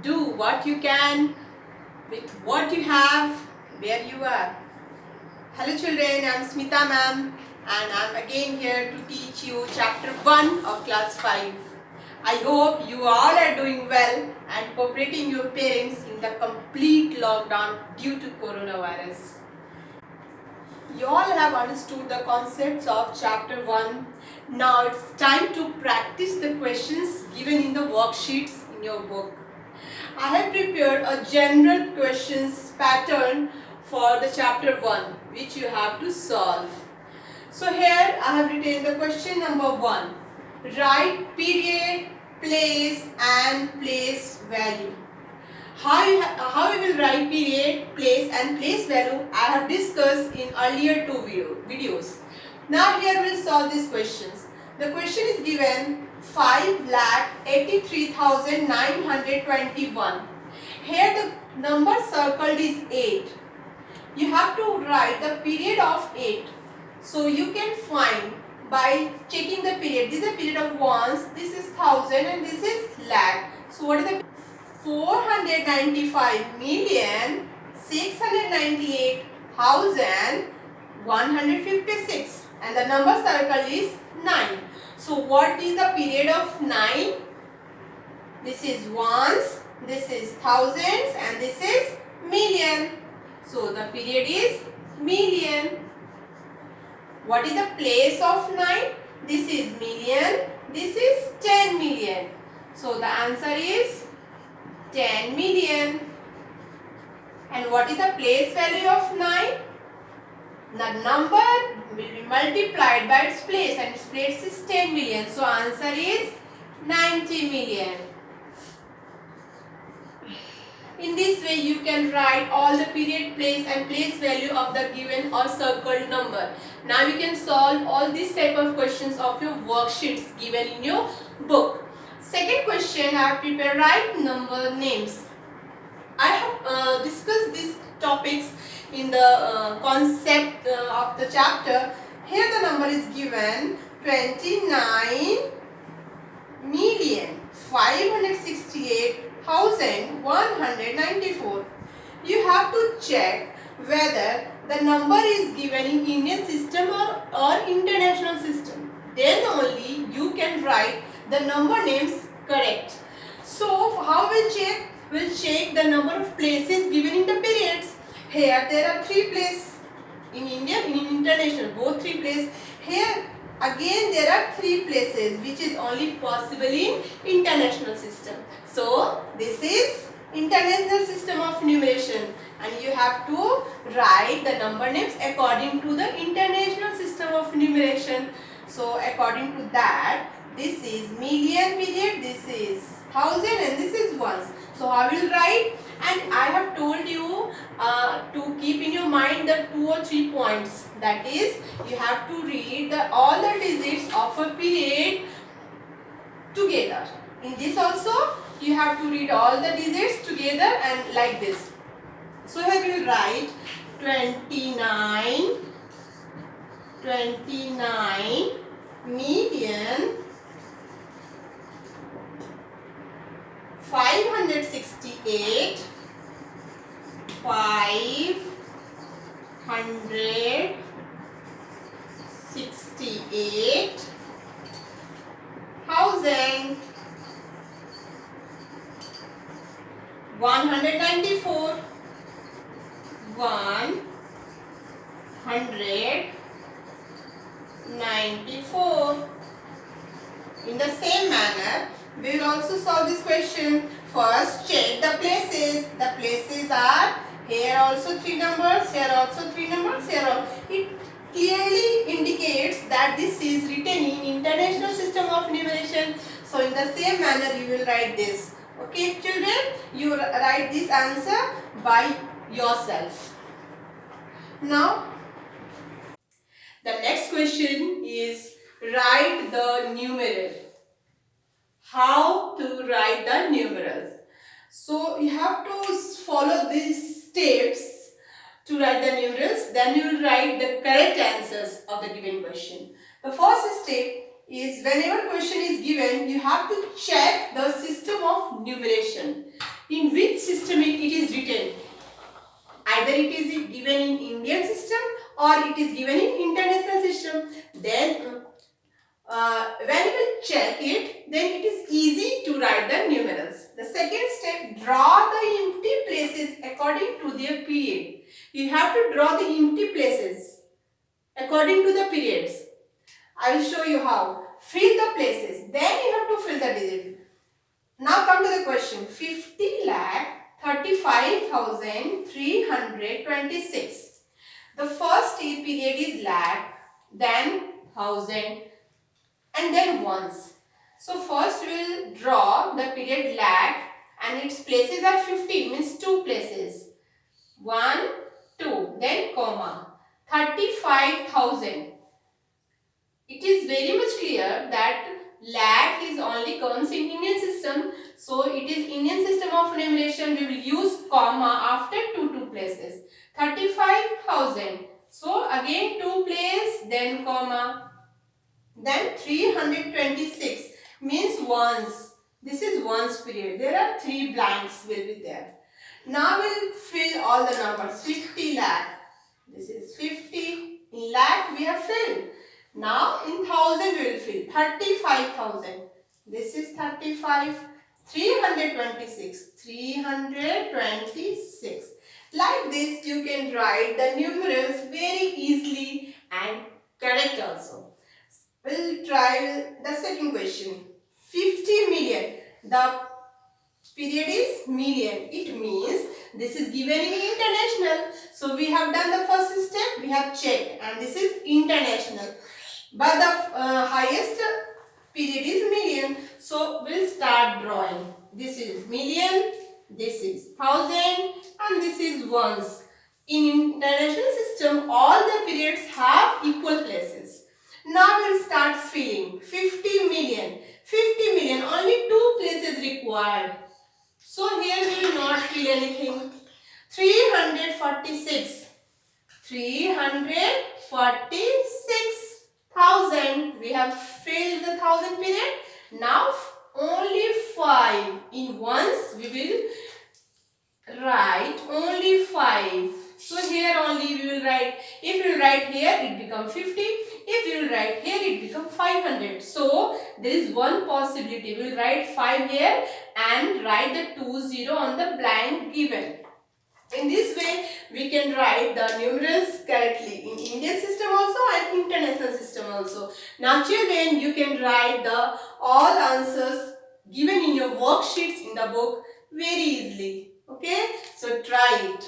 do what you can with what you have, where you are. Hello children, I am Smita ma'am and I am again here to teach you chapter 1 of class 5. I hope you all are doing well and cooperating your parents in the complete lockdown due to coronavirus. You all have understood the concepts of chapter 1. Now it's time to practice the questions given in the worksheets in your book. I have prepared a general questions pattern for the chapter 1 which you have to solve. So here I have written the question number 1. Write period, place and place value. How you will write period, place and place value I have discussed in earlier two videos. Now here we will solve these questions. The question is given 5,83,921. Here the number circled is 8. You have to write the period of 8. So you can find by checking the period. This is the period of ones, this is thousand and this is lakh. So what is the 495,698,156 and the number circle is 9. So what is the period of 9? This is ones, this is thousands and this is million. So the period is million. What is the place of 9? This is million, this is 10 million. So the answer is 10 million. And what is the place value of 9? The number will be multiplied by its place and its place is 10 million. So answer is 90 million. In this way you can write all the period, place and place value of the given or circled number. Now you can solve all these type of questions of your worksheets given in your book. Second question, I have prepared write number names. I have discussed these topics in the concept of the chapter. Here the number is given 29,568,194. You have to check whether the number is given in Indian system or international system. Then only you can write the number names correct. So how we'll check? We'll check the number of places given in the periods. Here there are 3 places in India, in international, both 3 places. Here again there are 3 places which is only possible in international system. So this is international system of numeration and you have to write the number names according to the international system of numeration. So according to that, this is million period, this is thousand and this is ones. So I will write, and I have told you to keep in your mind the 2 or 3 points. That is, you have to read all the digits of a period together. In this also, you have to read all the digits together and like this. So here we will write 29 million 568 thousand 194 194. In the same manner, we will also solve this question. First, check the places. The places are here also 3 numbers, here also 3 numbers, here also. It clearly indicates that this is written in international system of numeration. So in the same manner, you will write this. Okay, children, you write this answer by yourself. Now, the next question is write the numeral. How to write the numerals? So you have to follow these steps to write the numerals. Then you will write the correct answers of the given question. The first step is whenever question is given, you have to check the system of numeration. In or it is given in international system. Then when you check it, then it is easy to write the numerals. The second step, draw the empty places according to their period. You have to draw the empty places according to the periods. I will show you how. Fill the places, then you have to fill the digit. Now come to the question. 50,35,326. The first period is lakh, then thousand, and then ones. So first we will draw the period lakh and its places are 50, means 2 places. 1, 2, then comma. 35,000. It is very much clear that lakh is only comes in Indian system. So it is Indian system of numeration. We will use comma after two places. 35,000. So again 2 place, then comma. Then 326 means ones. This is ones period. There are 3 blanks will be there. Now we'll fill all the numbers. 50 lakh. This is 50. In lakh we have filled. Now in thousand we will fill. 35,000. This is 35. 326. 326. Like this you can write the numerals very easily and correct also. We'll try the second question. 50 million. The period is million. It means this is given in international. So we have done the first step. We have checked, and this is international. But the highest period is million. So we'll start drawing. This is million. This is thousand, and this is ones. In international system, all the periods have equal places. Now we'll start filling. 50 million. 50 million. Only 2 places required. So here we will not fill anything. 346. 346,000. We have filled the 1000 period. Now only 5. In ones we will write only 5. So here only we will write. If we will write here, it becomes 50. If we will write here, it becomes 500. So there is one possibility. We will write 5 here and write the 20 on the blank given. In this way, we can write the numerals correctly in Indian system also and international system also. Now children, you can write the all answers given in your worksheets in the book very easily. Okay, so try it.